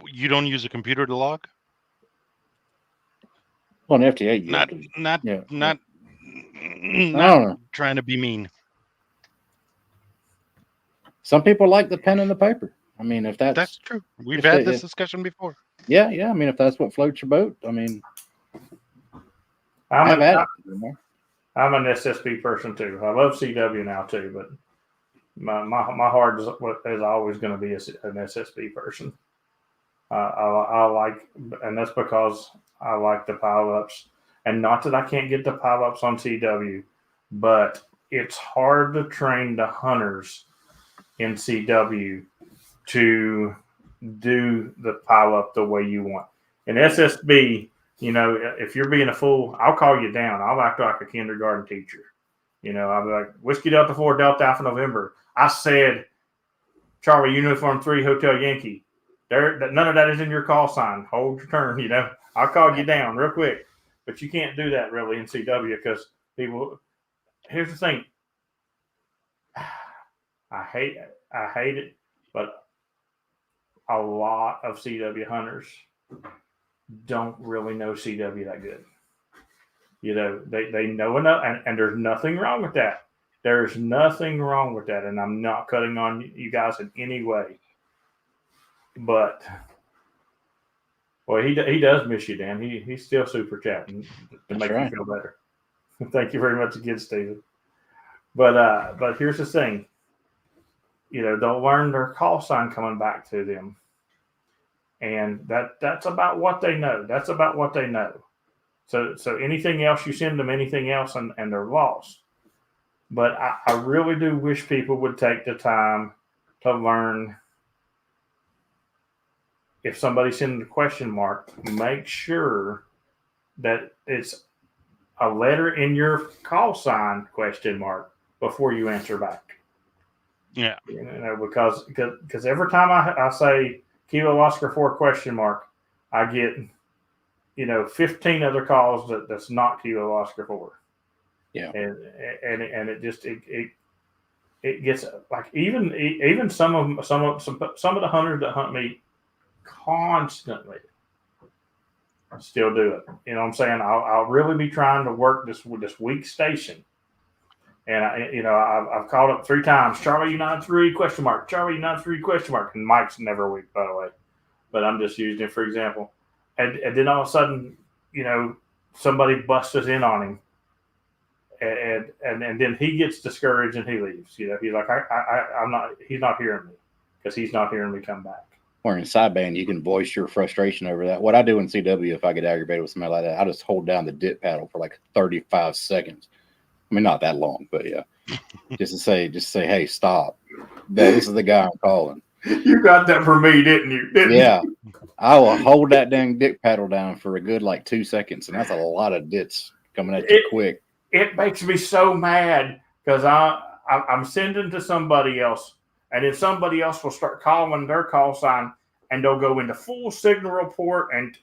You don't use a computer to log? Well, an FT8. Not trying to be mean. Some people like the pen and the paper. I mean, if that's true. We've had this discussion before. Yeah. I mean, if that's what floats your boat, I mean, I'm an SSB person too. I love CW now too, but my heart is always going to be an SSB person. I like, and that's because I like the pile-ups. And not that I can't get the pile-ups on CW, but it's hard to train the hunters in CW to do the pile-up the way you want. In SSB, if you're being a fool, I'll call you down. I'll act like a kindergarten teacher. I'll be like, Whiskey Delta 4, Delta Alpha November. I said, Charlie Uniform 3, Hotel Yankee. None of that is in your call sign. Hold your turn, I'll call you down real quick. But you can't do that really in CW because people. Here's the thing. I hate it, but a lot of CW hunters don't really know CW that good. They know enough, and there's nothing wrong with that. There's nothing wrong with that, and I'm not cutting on you guys in any way. But well, he does miss you, Dan. He's still super chatting to make you feel better. Thank you very much again, Stephen. But here's the thing. They'll learn their call sign coming back to them, and that's about what they know. That's about what they know. So anything else you send them, anything else, and they're lost. But I really do wish people would take the time to learn. If somebody's sending a question mark, make sure that it's a letter in your call sign question mark before you answer back. Yeah. Because every time I say Kilo Oscar 4 question mark, I get 15 other calls that's not Kilo Oscar 4. Yeah. And it just it gets like even some of the hunters that hunt me constantly still do it. You know what I'm saying? I'll really be trying to work this weak station. And I've called up 3 times. Charlie United 3 question mark. Charlie United 3 question mark. And Mike's never weak, by the way. But I'm just using it for example. And then all of a sudden, somebody busts in on him. And then he gets discouraged and he leaves. He's like, he's not hearing me because he's not hearing me come back. Or in sideband, you can voice your frustration over that. What I do in CW, if I get aggravated with somebody like that, I just hold down the dip paddle for like 35 seconds. I mean, not that long, but yeah, just to say, hey, stop. This is the guy I'm calling. You got that for me, didn't you? Yeah, I will hold that dang dip paddle down for a good like 2 seconds, and that's a lot of dits coming at you quick. It makes me so mad because I'm sending to somebody else, and then somebody else will start calling their call sign, and they'll go into full signal report and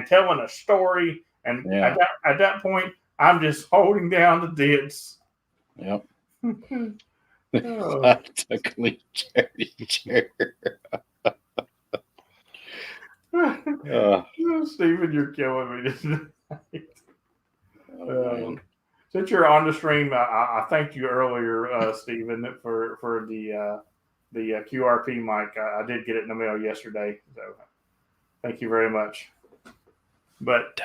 telling a story. And at that point, I'm just holding down the dits. Yep. Oh. chair. Stephen, you're killing me. Since you're on the stream, I thanked you earlier, Stephen, for the QRP mic. I did get it in the mail yesterday, so thank you very much. But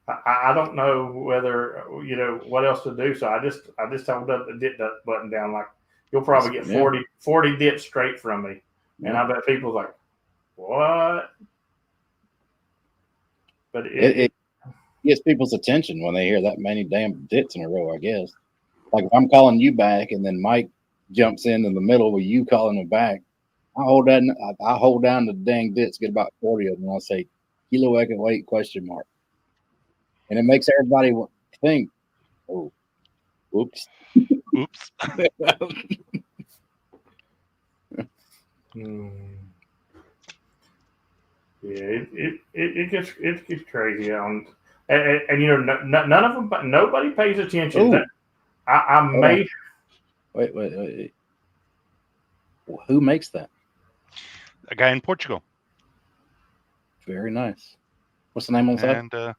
I don't know whether what else to do. So I just held up the dip button down. Like you'll probably get 40 dips straight from me, and I bet people's like, what? But it gets people's attention when they hear that many damn dits in a row, I guess. Like if I'm calling you back and then Mike jumps in the middle with you calling him back, I hold down the dang dits, get about 40 of them, and I say, Kilo Echo 8 question mark. And it makes everybody think, oh, oops. Oops. Yeah, it gets crazy and none of them, but nobody pays attention. I made. Wait. Who makes that? A guy in Portugal. Very nice. What's the name on the side?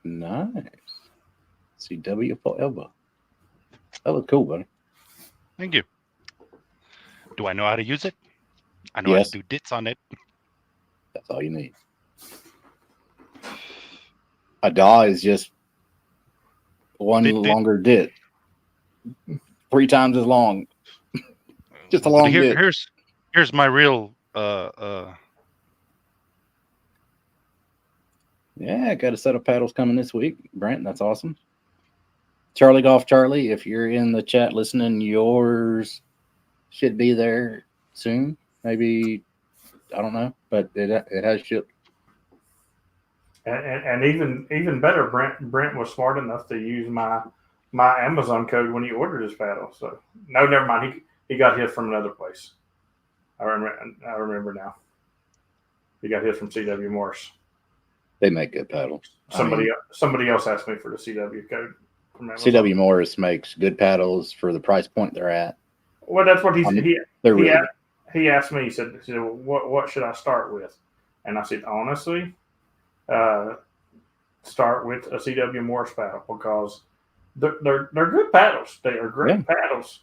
Nice. CW forever. That looks cool, buddy. Thank you. Do I know how to use it? I know how to do dits on it. That's all you need. A DAW is just one longer dit. 3 times as long. Just a long bit. Here's my real Yeah, got a set of paddles coming this week, Brent. That's awesome. Charlie Golf Charlie, if you're in the chat listening, yours should be there soon. Maybe, I don't know, but it has shipped. And even better, Brent was smart enough to use my Amazon code when he ordered his paddle. So no, never mind. He got his from another place. I remember now. He got his from CW Morse. They make good paddles. Somebody else asked me for the CW code. CW Morris makes good paddles for the price point they're at. Well, that's what he asked me. He said, what should I start with? And I said, honestly, start with a CW Morris paddle because they're good paddles. They are great paddles.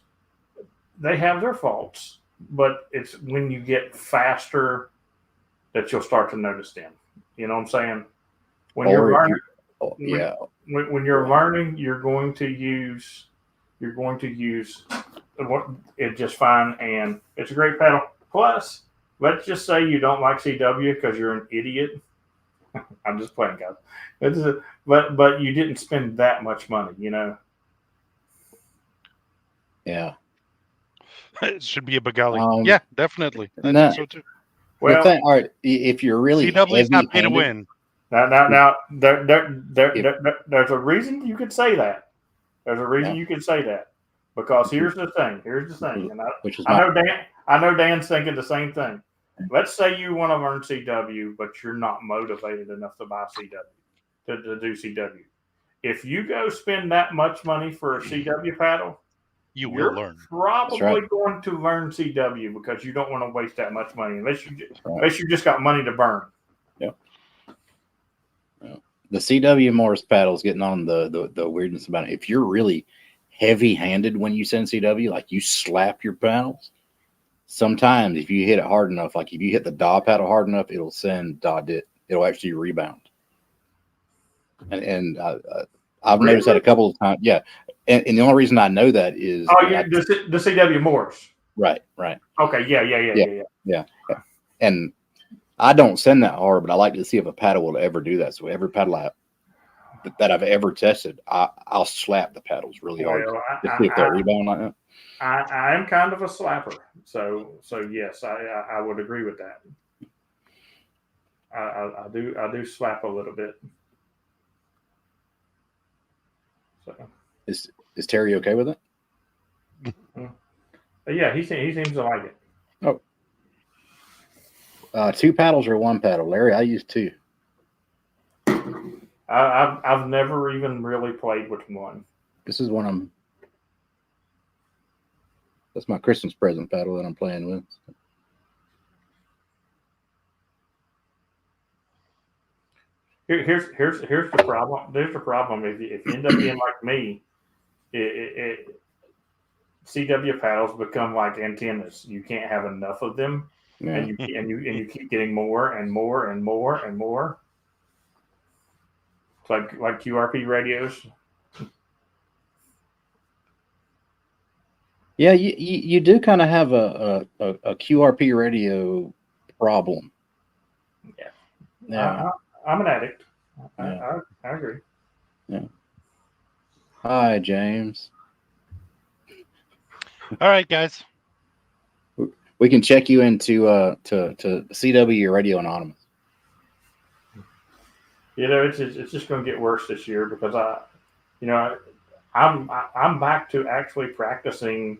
They have their faults, but it's when you get faster that you'll start to notice them. You know what I'm saying? When you're learning, when you're learning, you're going to use it just fine, and it's a great paddle. Plus, let's just say you don't like CW because you're an idiot. I'm just playing, guys. But you didn't spend that much money, you know. Yeah. It should be a Begali. Yeah, definitely. I think so too. Well, all right. If you're really CW's not pay to win. Now, there's a reason you could say that. There's a reason you could say that because here's the thing, and I know Dan's thinking the same thing. Let's say you want to learn CW, but you're not motivated enough to buy CW to do CW. If you go spend that much money for a CW paddle, you're learn. Probably going to learn CW because you don't want to waste that much money unless you just got money to burn. Yep. The CW Morris paddles getting on the weirdness about it. If you're really heavy-handed when you send CW, like you slap your paddles, sometimes if you hit it hard enough, like if you hit the DAW paddle hard enough, it'll send DAW dit. It'll actually rebound. And I've noticed that a couple of times. Yeah. And the only reason I know that is the CW Morse. Right. Okay. Yeah. And I don't send that hard, but I like to see if a paddle will ever do that. So every paddle that I've ever tested, I'll slap the paddles really hard to see if they'll rebound like that. I am kind of a slapper, so yes, I would agree with that. I do slap a little bit. So. Is Terry okay with it? Yeah, he seems to like it. Oh, 2 paddles or 1 paddle, Larry? I use 2. I've never even really played with 1. This is one that's my Christmas present paddle that I'm playing with. Here's the problem. There's the problem. If you end up being like me, CW paddles become like antennas. You can't have enough of them, and you keep getting more and more and more and more. It's like QRP radios. Yeah, you do kind of have a QRP radio problem. Yeah. I'm an addict. I agree. Yeah. Hi, James. All right, guys. We can check you into to CW Radio Anonymous. You know, it's just going to get worse this year because I'm back to actually practicing.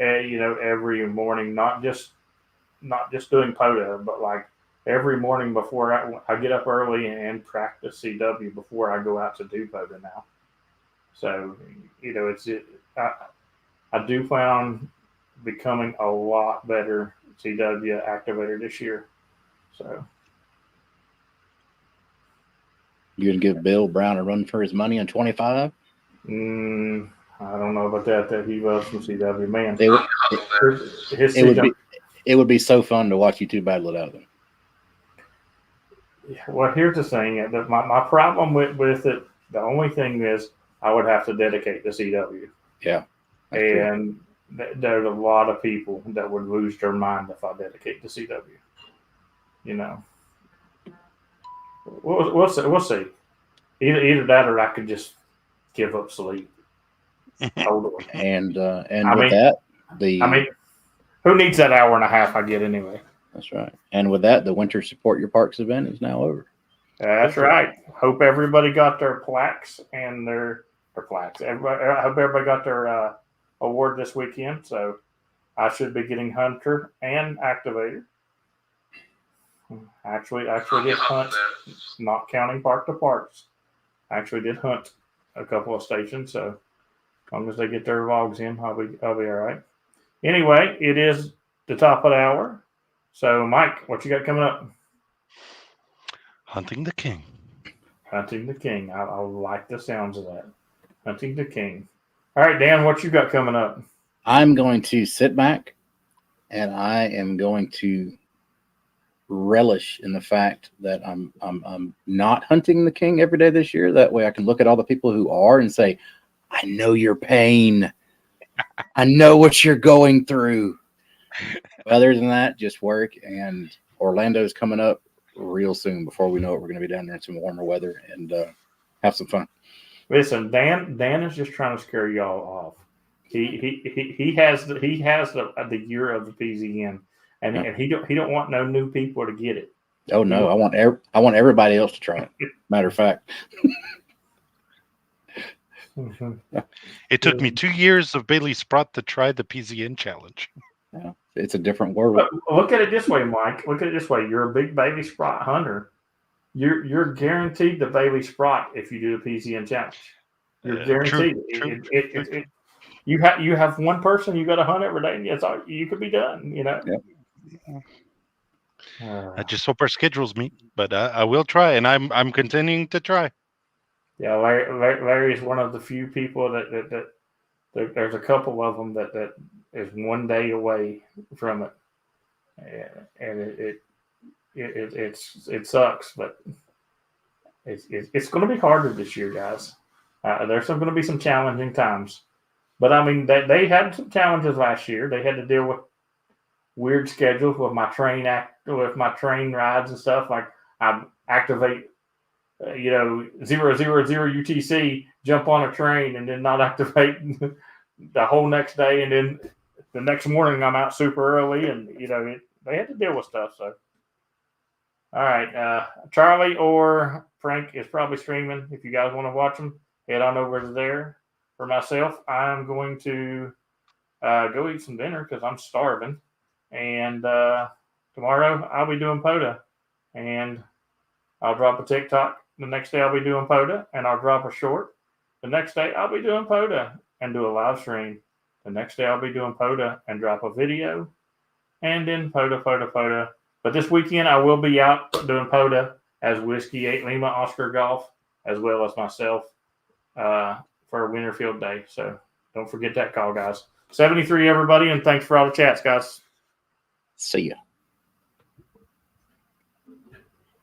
Every morning, not just doing POTA, but like every morning before I get up early and practice CW before I go out to do POTA now. So, I do plan on becoming a lot better CW activator this year. So, you gonna give Bill Brown a run for his money on 25? I don't know about that. That he loves some CW, man. It would be so fun to watch you 2 battle it out. Well, here's the thing. My problem with it, the only thing is I would have to dedicate to CW. Yeah. And there's a lot of people that would lose their mind if I dedicate to CW. You know, we'll see. We'll see. Either that, or I could just give up sleep. Totally. And I with mean- that, I mean, who needs that hour and a half I get anyway? that's right. And with that, the Winter Support Your Parks event is now over. That's right. Hope everybody got their plaques and their plaques. I hope everybody got their award this weekend. So I should be getting Hunter and Activator. Actually did hunt, not counting Park to Parks. Actually did hunt a couple of stations. So as long as they get their logs in, I'll be all right. Anyway, it is the top of the hour. So Mike, what you got coming up? Hunting the King. Hunting the King. I like the sounds of that. Hunting the King. All right, Dan, what you got coming up? I'm going to sit back and I am going to relish in the fact that I'm not hunting the king every day this year. That way I can look at all the people who are and say, I know your pain. I know what you're going through. Other than that, just work, and Orlando's coming up real soon. Before we know it, we're going to be down there in some warmer weather and have some fun. Listen, Dan is just trying to scare y'all off. He has the year of the PZN, and he don't want no new people to get it. Oh no, I want everybody else to try it. Matter of fact, It took me 2 years of Bailey Sprott to try the PZN challenge. yeah, it's a different world. But look at it this way, Mike. Look at it this way. You're a big Bailey Sprott hunter. You're guaranteed the Bailey Sprott if you do the PZN challenge. You're guaranteed. True. You have one person you got to hunt every day, and that's all you could be done. You know. Yep. I just hope our schedules meet, but I will try, and I'm continuing to try. Yeah, Larry is one of the few people that there's a couple of them that is 1 day away from it, and it sucks, but it's going to be harder this year, guys. There's going to be some challenging times, but I mean they had some challenges last year. They had to deal with weird schedules with my train rides and stuff. Like I activate 000 UTC, jump on a train, and then not activate the whole next day, and then the next morning I'm out super early, and they had to deal with stuff. So, all right, Charlie or Frank is probably streaming. If you guys want to watch them, head on over there. For myself, I'm going to go eat some dinner because I'm starving, and tomorrow I'll be doing POTA, and I'll drop a TikTok. The next day I'll be doing POTA, and I'll drop a short. The next day I'll be doing POTA and do a live stream. The next day I'll be doing POTA and drop a video, and then POTA. But this weekend I will be out doing POTA as Whiskey 8 Lima Oscar Golf, as well as myself for a Winterfield Day. So don't forget that call, guys. 73, everybody, and thanks for all the chats, guys. See ya.